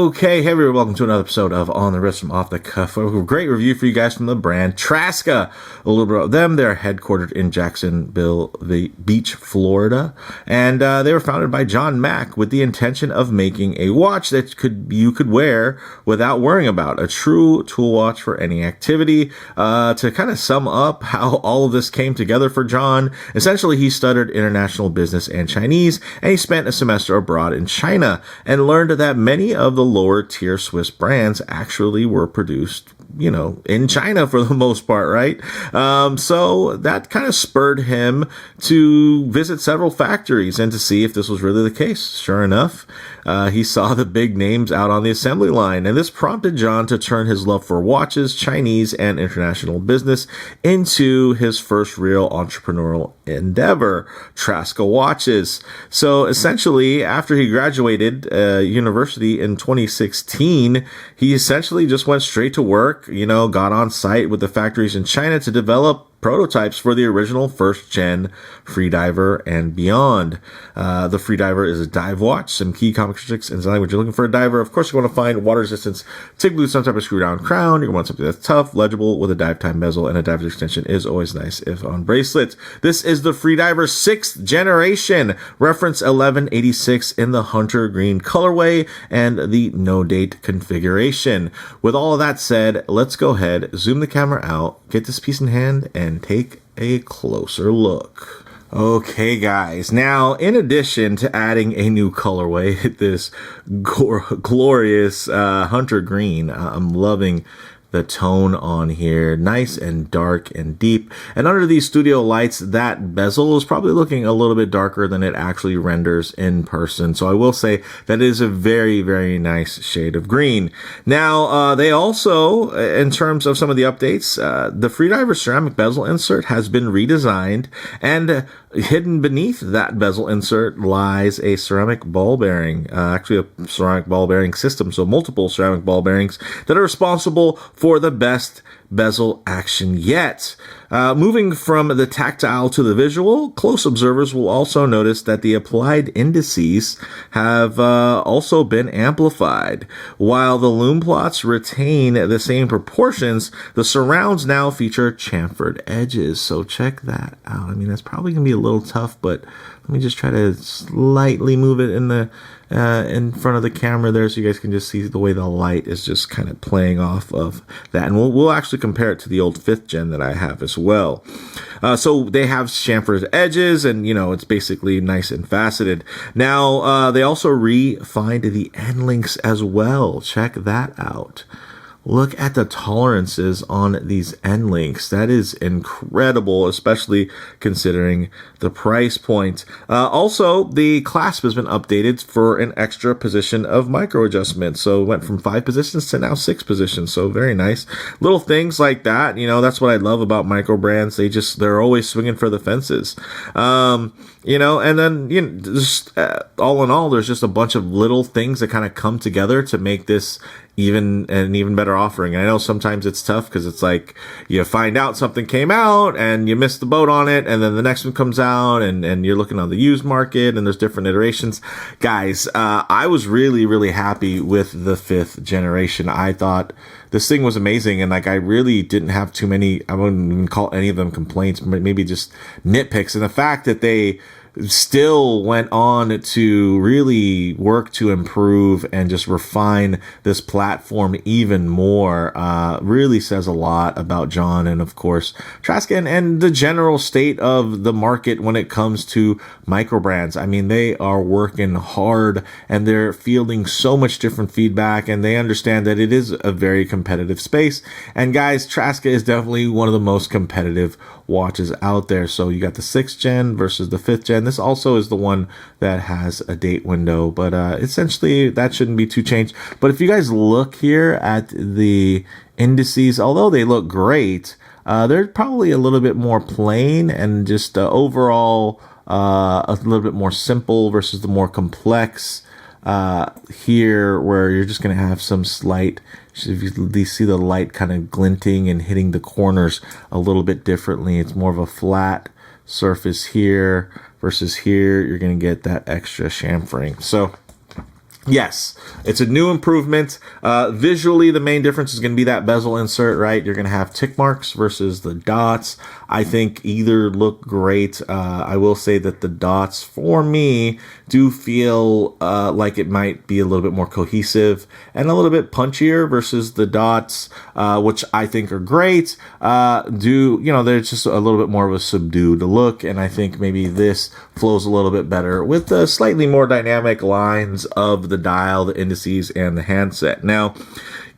Okay, hey everyone, welcome to another episode of On the Wrist from Off the Cuff. A great review for you guys from the brand Traska. A little bit about them. They're headquartered in Jacksonville Beach, Florida. And they were founded by John Mack with the intention of making a watch that you could wear without worrying about. A true tool watch for any activity. To kind of sum up how all of this came together for John, essentially he studied international business and Chinese, and he spent a semester abroad in China and learned that many of the lower tier Swiss brands actually were produced, in China for the most part, right? So that kind of spurred him to visit several factories and to see if this was really the case. Sure enough, he saw the big names out on the assembly line, and this prompted John to turn his love for watches, Chinese, and international business into his first real entrepreneurial endeavor, Traska Watches. So essentially, after he graduated university in 2016, he essentially just went straight to work, got on site with the factories in China to develop prototypes for the original first-gen Freediver and beyond. The Freediver is a dive watch. Some key characteristics in design when you're looking for a diver. Of course, you want to find water resistance, typically some type of screw-down crown. You want something that's tough, legible, with a dive time bezel, and a dive extension is always nice if on bracelet. This is the Freediver 6th generation, reference 1186 in the hunter green colorway and the no-date configuration. With all of that said, let's go ahead, zoom the camera out, get this piece in hand, and take a closer look. Okay, guys. Now, in addition to adding a new colorway, this glorious hunter green, I'm loving the tone on here, nice and dark and deep. And under these studio lights, that bezel is probably looking a little bit darker than it actually renders in person. So I will say that is a very, very nice shade of green. Now, they also, in terms of some of the updates, the Freediver ceramic bezel insert has been redesigned, and hidden beneath that bezel insert lies a ceramic ball bearing, actually a ceramic ball bearing system. So multiple ceramic ball bearings that are responsible for the best bezel action yet. Moving from the tactile to the visual, close observers will also notice that the applied indices have also been amplified. While the lume plots retain the same proportions, the surrounds now feature chamfered edges. So check that out. I mean, that's probably going to be a little tough, but let me just try to slightly move it in front of the camera there so you guys can just see the way the light is just kind of playing off of that. And we'll actually compare it to the old 5th gen that I have as well. So they have chamfered edges, and it's basically nice and faceted. Now they also refined the end links as well. Check that out. Look at the tolerances on these end links. That is incredible, especially considering the price point. Also, the clasp has been updated for an extra position of micro adjustment. So it went from 5 positions to now 6 positions. So very nice. Little things like that. That's what I love about microbrands. They're always swinging for the fences. And then, just all in all, there's just a bunch of little things that kind of come together to make this even better offering. And I know sometimes it's tough because it's like you find out something came out and you missed the boat on it, and then the next one comes out and you're looking on the used market and there's different iterations. Guys, I was really, really happy with the 5th generation. I thought this thing was amazing, and I really didn't have too many, I wouldn't even call any of them complaints, maybe just nitpicks. And the fact that they still went on to really work to improve and just refine this platform even more really says a lot about John and, of course, Traska and the general state of the market when it comes to microbrands. I mean, they are working hard and they're fielding so much different feedback, and they understand that it is a very competitive space. And guys, Traska is definitely one of the most competitive watches out there. So you got the 6th gen versus the 5th gen. This also is the one that has a date window, but essentially that shouldn't be too changed. But if you guys look here at the indices, although they look great, they're probably a little bit more plain and just overall a little bit more simple versus the more complex here where you're just going to have some slight, if you see the light kind of glinting and hitting the corners a little bit differently. It's more of a flat surface here versus here. You're going to get that extra chamfering. So yes, it's a new improvement. Visually, the main difference is going to be that bezel insert, right? You're going to have tick marks versus the dots. I think either look great. I will say that the dots, for me, do feel like it might be a little bit more cohesive and a little bit punchier versus the dots, which I think are great. They're just a little bit more of a subdued look, and I think maybe this flows a little bit better with the slightly more dynamic lines of the dial, the indices, and the handset. Now,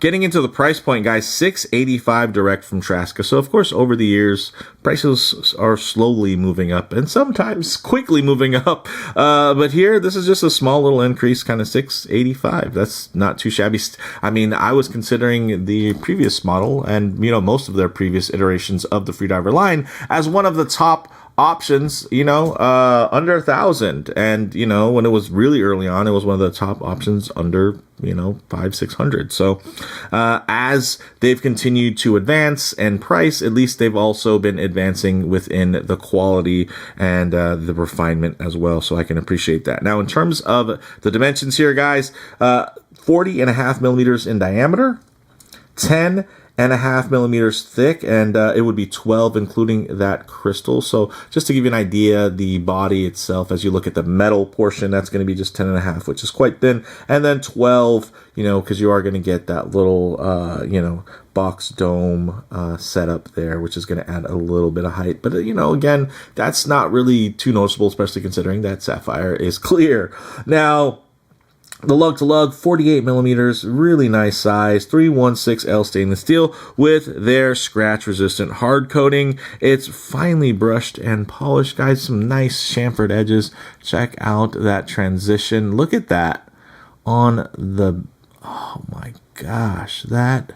getting into the price point, guys, $685 direct from Traska. So, of course, over the years, prices are slowly moving up and sometimes quickly moving up. But here, this is just a small little increase, kind of $685. That's not too shabby. I mean, I was considering the previous model and, most of their previous iterations of the Freediver line as one of the top options, under $1,000. And, when it was really early on, it was one of the top options under, $500-$600. So, as they've continued to advance and price, at least they've also been advancing within the quality and the refinement as well. So I can appreciate that. Now, in terms of the dimensions here, guys, 40.5 millimeters in diameter, 10.5 millimeters thick, and it would be 12 including that crystal. So just to give you an idea, the body itself, as you look at the metal portion, that's going to be just 10.5, which is quite thin, and then 12, because you are going to get that little box dome setup there, which is going to add a little bit of height. But again, that's not really too noticeable, especially considering that sapphire is clear. Now, the lug-to-lug, 48 millimeters, really nice size, 316L stainless steel with their scratch-resistant hard coating. It's finely brushed and polished, guys. Some nice chamfered edges. Check out that transition. Look at that on the, oh my gosh, that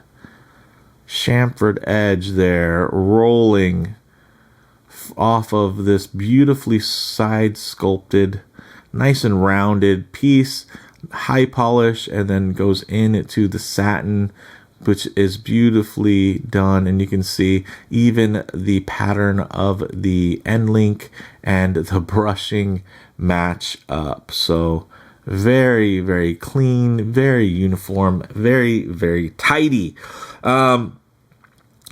chamfered edge there rolling off of this beautifully side-sculpted, nice and rounded piece. High polish, and then goes into the satin, which is beautifully done, and you can see even the pattern of the end link and the brushing match up. So very, very clean, very uniform, very, very tidy.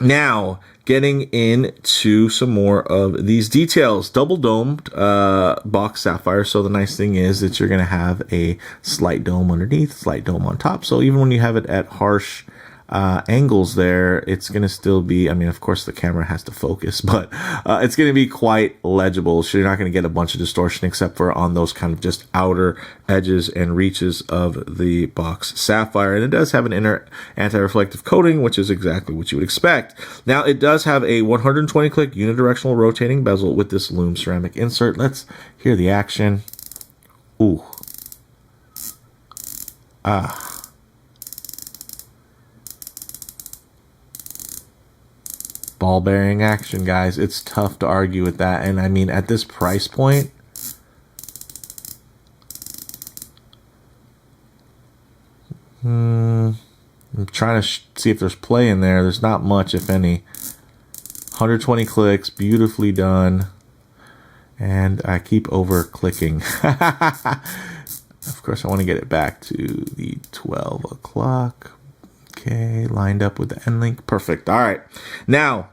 Now, getting into some more of these details. Double domed box sapphire. So the nice thing is that you're going to have a slight dome underneath, slight dome on top. So even when you have it at harsh angles there, it's going to still be, I mean, of course the camera has to focus, but it's going to be quite legible. So you're not going to get a bunch of distortion except for on those kind of just outer edges and reaches of the box sapphire. And it does have an inner anti-reflective coating, which is exactly what you would expect. Now, it does have a 120 click unidirectional rotating bezel with this loom ceramic insert. Let's hear the action. Ooh. Ball bearing action, guys. It's tough to argue with that. And I mean, at this price point, I'm trying to see if there's play in there. There's not much, if any. 120 clicks, beautifully done. And I keep over clicking. Of course, I want to get it back to the 12 o'clock. Okay, lined up with the end link. Perfect. All right. Now,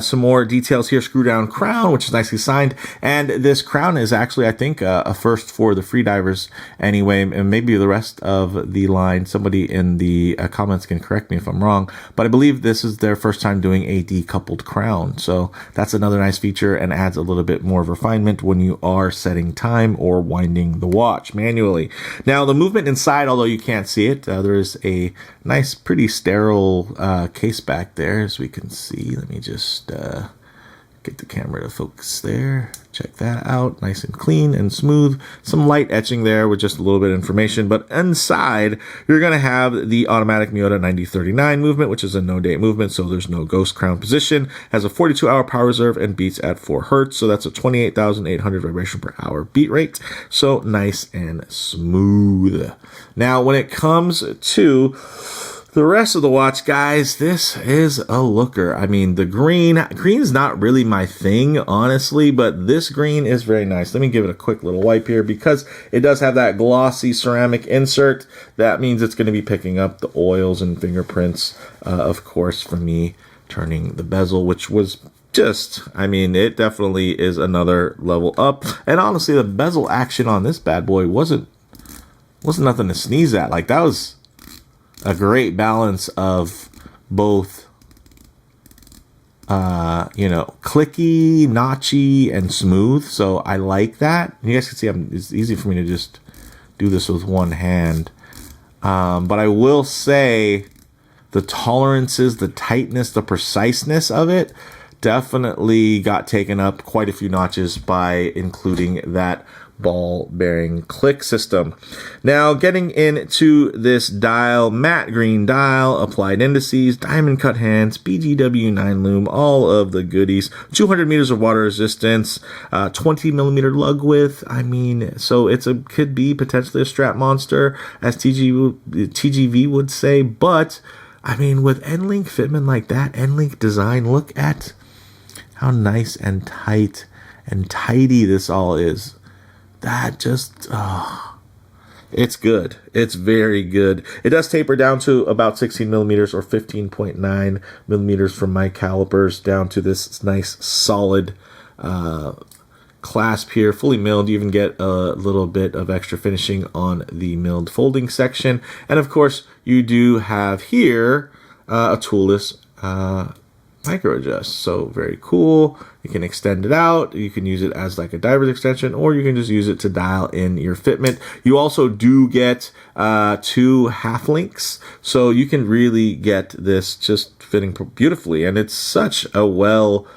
some more details here. Screw down crown, which is nicely signed. And this crown is actually, I think, a first for the Freedivers anyway, and maybe the rest of the line. Somebody in the comments can correct me if I'm wrong, but I believe this is their first time doing a decoupled crown. So that's another nice feature and adds a little bit more of refinement when you are setting time or winding the watch manually. Now, the movement inside, although you can't see it, there is a nice, pretty sterile case back there, as we can see. Let me just Get the camera to focus there. Check that out. Nice and clean and smooth. Some light etching there with just a little bit of information. But inside, you're going to have the automatic Miyota 9039 movement, which is a no-date movement, so there's no ghost crown position. Has a 42-hour power reserve and beats at 4 hertz, so that's a 28,800 vibration per hour beat rate. So nice and smooth. Now, when it comes to the rest of the watch, guys, this is a looker. I mean, the green's not really my thing, honestly, but this green is very nice. Let me give it a quick little wipe here because it does have that glossy ceramic insert. That means it's going to be picking up the oils and fingerprints, of course, from me turning the bezel, which was just, I mean, it definitely is another level up. And honestly, the bezel action on this bad boy wasn't nothing to sneeze at. Like, that was a great balance of both, clicky, notchy, and smooth. So I like that. You guys can see it's easy for me to just do this with one hand. But I will say the tolerances, the tightness, the preciseness of it definitely got taken up quite a few notches by including that ball bearing click system. Now, getting into this dial, matte green dial, applied indices, diamond cut hands, BGW 9 lume, all of the goodies, 200 meters of water resistance, 20 millimeter lug width. I mean, so could be potentially a strap monster, as TGV would say, but I mean, with N-Link fitment like that, N-Link design, look at how nice and tight and tidy this all is. That just, it's good. It's very good. It does taper down to about 16 millimeters or 15.9 millimeters from my calipers down to this nice solid clasp here, fully milled. You even get a little bit of extra finishing on the milled folding section. And of course, you do have here a toolless micro adjust. So very cool. You can extend it out. You can use it as like a diver's extension, or you can just use it to dial in your fitment. You also do get 2 half links, so you can really get this just fitting beautifully. And it's such a well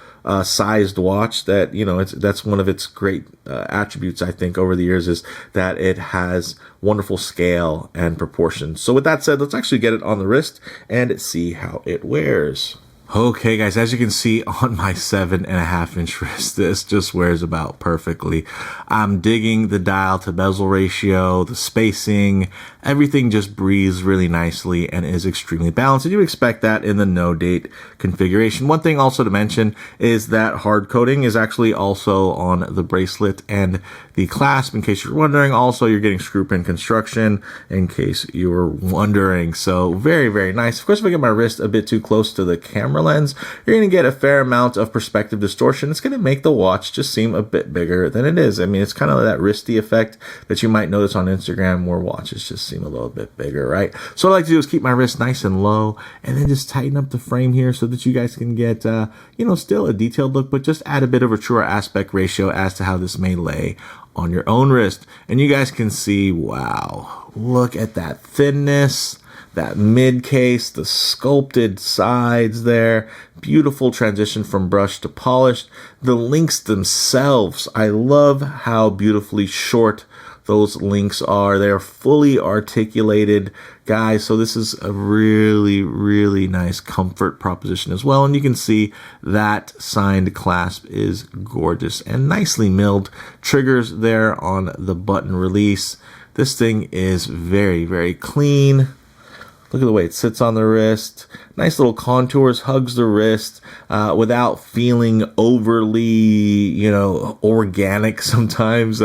sized watch that, that's one of its great attributes, I think, over the years, is that it has wonderful scale and proportion. So with that said, let's actually get it on the wrist and see how it wears. Okay, guys, as you can see on my 7.5-inch wrist, this just wears about perfectly. I'm digging the dial to bezel ratio, the spacing, everything just breathes really nicely and is extremely balanced. And you expect that in the no-date configuration. One thing also to mention is that hard coating is actually also on the bracelet and the clasp, in case you're wondering. Also, you're getting screw pin construction, in case you were wondering. So very, very nice. Of course, if I get my wrist a bit too close to the camera lens, you're going to get a fair amount of perspective distortion. It's going to make the watch just seem a bit bigger than it is. I mean, it's kind of that wristy effect that you might notice on Instagram where watches just seem a little bit bigger, right? So what I like to do is keep my wrist nice and low and then just tighten up the frame here so that you guys can get, still a detailed look, but just add a bit of a truer aspect ratio as to how this may lay on your own wrist. And you guys can see, wow, look at that thinness, that mid case, the sculpted sides there, beautiful transition from brushed to polished. The links themselves, I love how beautifully short those links are. They're fully articulated, guys. So this is a really, really nice comfort proposition as well. And you can see that signed clasp is gorgeous and nicely milled. Triggers there on the button release. This thing is very, very clean. Look at the way it sits on the wrist. Nice little contours, hugs the wrist without feeling overly, organic sometimes.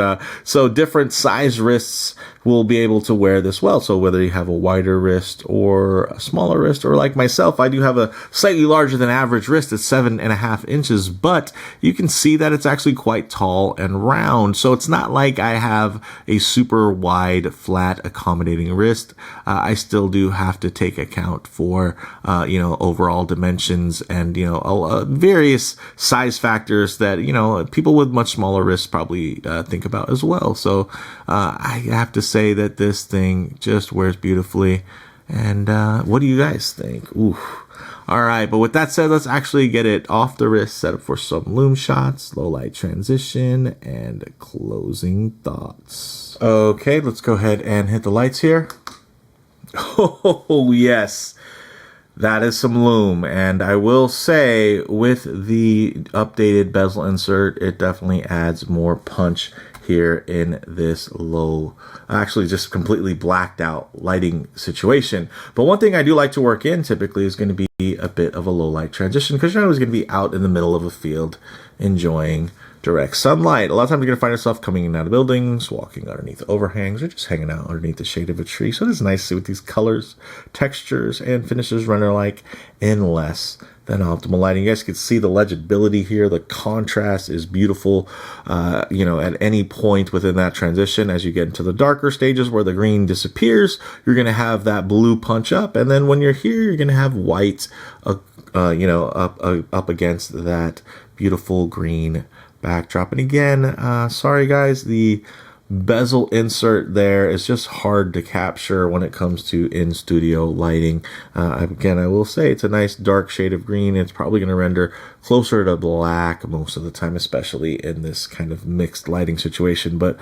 So different size wrists will be able to wear this well. So whether you have a wider wrist or a smaller wrist, or like myself, I do have a slightly larger than average wrist at 7.5 inches, but you can see that it's actually quite tall and round. So it's not like I have a super wide, flat, accommodating wrist. I still do have to take account for, overall dimensions and, various size factors that, people with much smaller wrists probably think about as well. So I have to say that this thing just wears beautifully. And what do you guys think? Ooh. All right, but with that said, let's actually get it off the wrist, set up for some loom shots, low light transition, and closing thoughts. Okay, let's go ahead and hit the lights here. Oh, yes. That is some loom, and I will say with the updated bezel insert, it definitely adds more punch here in this low, actually just completely blacked out lighting situation. But one thing I do like to work in typically is going to be a bit of a low light transition, because you're always going to be out in the middle of a field enjoying direct sunlight. A lot of times you're going to find yourself coming in and out of buildings, walking underneath overhangs, or just hanging out underneath the shade of a tree. So it is nice to see what these colors, textures, and finishes render like in less than optimal lighting. You guys can see the legibility here. The contrast is beautiful, at any point within that transition. As you get into the darker stages where the green disappears, you're going to have that blue punch up. And then when you're here, you're going to have white, up against that beautiful green backdrop. And again, sorry guys, the bezel insert there is just hard to capture when it comes to in-studio lighting. Again, I will say it's a nice dark shade of green. It's probably going to render closer to black most of the time, especially in this kind of mixed lighting situation. But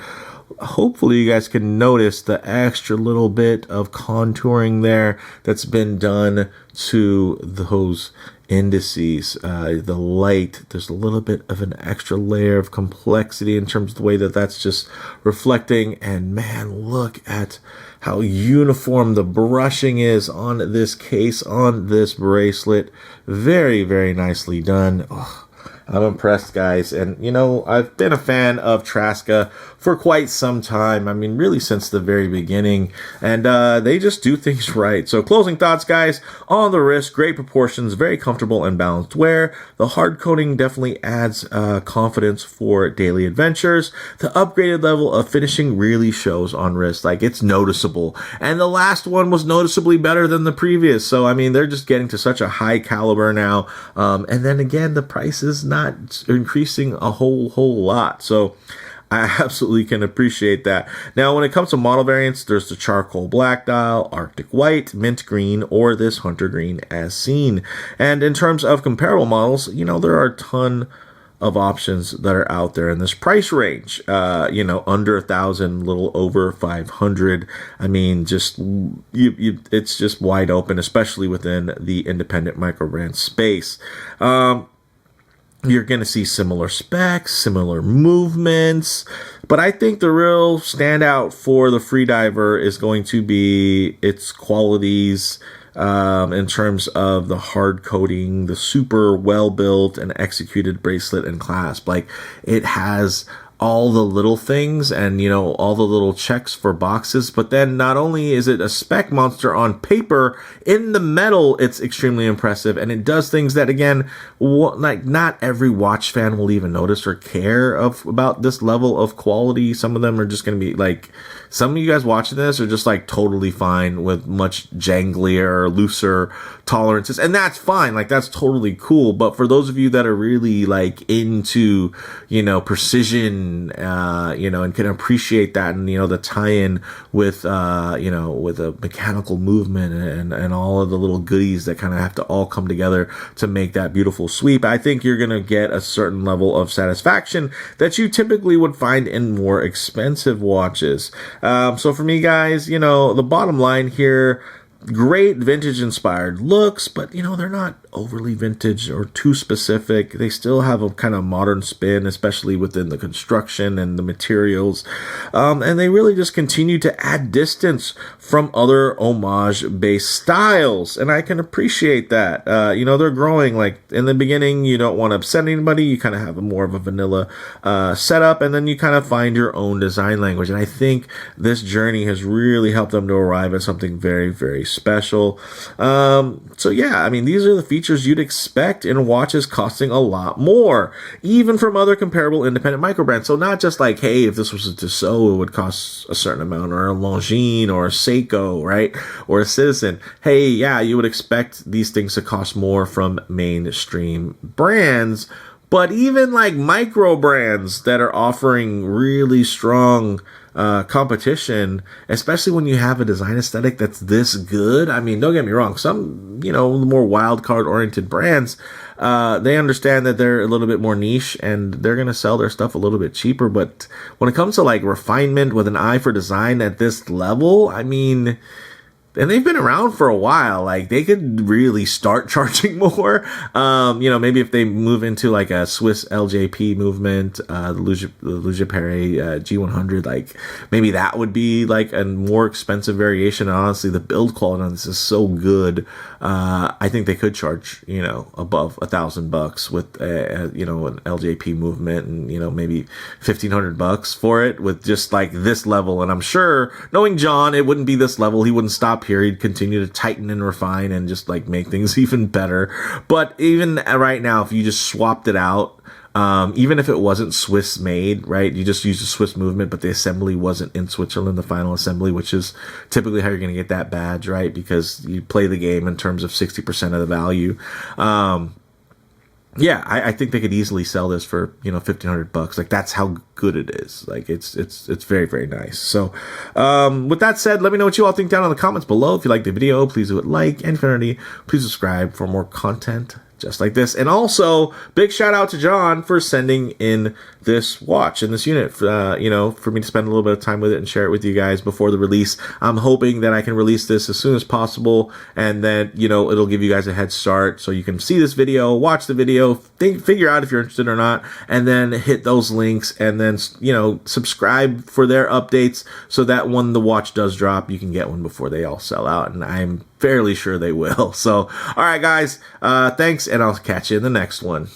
hopefully you guys can notice the extra little bit of contouring there that's been done to those indices. The light, there's a little bit of an extra layer of complexity in terms of the way that that's just reflecting. And man, look at how uniform the brushing is on this case, on this bracelet. Very, very nicely done. Oh, I'm impressed, guys. And, I've been a fan of Traska for quite some time. I mean, really since the very beginning. And they just do things right. So closing thoughts, guys. On the wrist, great proportions, very comfortable and balanced wear. The hard coating definitely adds confidence for daily adventures. The upgraded level of finishing really shows on wrist. Like, it's noticeable. And the last one was noticeably better than the previous. So, I mean, they're just getting to such a high caliber now. And then again, the price is not increasing a whole lot. So I absolutely can appreciate that. Now, when it comes to model variants, there's the charcoal black dial, Arctic white, mint green, or this hunter green as seen. And in terms of comparable models, there are a ton of options that are out there in this price range. Under 1,000, little over 500. I mean, just it's just wide open, especially within the independent microbrand space. You're going to see similar specs, similar movements, but I think the real standout for the Freediver is going to be its qualities in terms of the hard coating, the super well-built and executed bracelet and clasp. Like, it has all the little things and, all the little checks for boxes. But then not only is it a spec monster on paper, in the metal, it's extremely impressive. And it does things that, again, like not every watch fan will even notice or care about this level of quality. Some of them are just going to be like, some of you guys watching this are just like totally fine with much janglier, looser tolerances. And that's fine. Like, that's totally cool. But for those of you that are really like into, precision, and can appreciate that, and the tie-in with with a mechanical movement and all of the little goodies that kind of have to all come together to make that beautiful sweep, I think you're gonna get a certain level of satisfaction that you typically would find in more expensive watches. So for me, guys, the bottom line here, great vintage inspired looks, but they're not overly vintage or too specific. They still have a kind of modern spin, especially within the construction and the materials. And they really just continue to add distance from other homage-based styles. And I can appreciate that. They're growing. Like, in the beginning, you don't want to upset anybody. You kind of have more of a vanilla setup, and then you kind of find your own design language. And I think this journey has really helped them to arrive at something very, very special. So yeah, I mean, these are the features you'd expect in watches costing a lot more, even from other comparable independent microbrands. So not just like, hey, if this was a Tissot, it would cost a certain amount, or a Longines, or a Seiko, right? Or a Citizen. Hey, yeah, you would expect these things to cost more from mainstream brands. But even like micro brands that are offering really strong competition, especially when you have a design aesthetic that's this good. I mean, don't get me wrong. Some, more wild card oriented brands, they understand that they're a little bit more niche and they're going to sell their stuff a little bit cheaper. But when it comes to like refinement with an eye for design at this level, I mean, and they've been around for a while, like they could really start charging more. Maybe if they move into like a Swiss LJP movement, the Lugipere G100, like maybe that would be like a more expensive variation. And honestly, the build quality on this is so good. I think they could charge, above $1,000 with an LJP movement, and maybe $1,500 for it with just like this level. And I'm sure, knowing John, it wouldn't be this level. He wouldn't stop here. He'd continue to tighten and refine and just like make things even better. But even right now, if you just swapped it out, even if it wasn't Swiss made, right? You just used a Swiss movement, but the assembly wasn't in Switzerland, the final assembly, which is typically how you're going to get that badge, right? Because you play the game in terms of 60% of the value. I think they could easily sell this for, $1,500. Like that's how good it is. Like it's very, very nice. So, with that said, let me know what you all think down in the comments below. If you like the video, please do it like, and if you're new, please subscribe for more content just like this. And also, big shout out to John for sending in this watch and this unit, for me to spend a little bit of time with it and share it with you guys before the release. I'm hoping that I can release this as soon as possible, and then, it'll give you guys a head start so you can see this video, watch the video, figure out if you're interested or not, and then hit those links, and then, subscribe for their updates so that when the watch does drop, you can get one before they all sell out, and I'm fairly sure they will. So, all right, guys, thanks, and I'll catch you in the next one.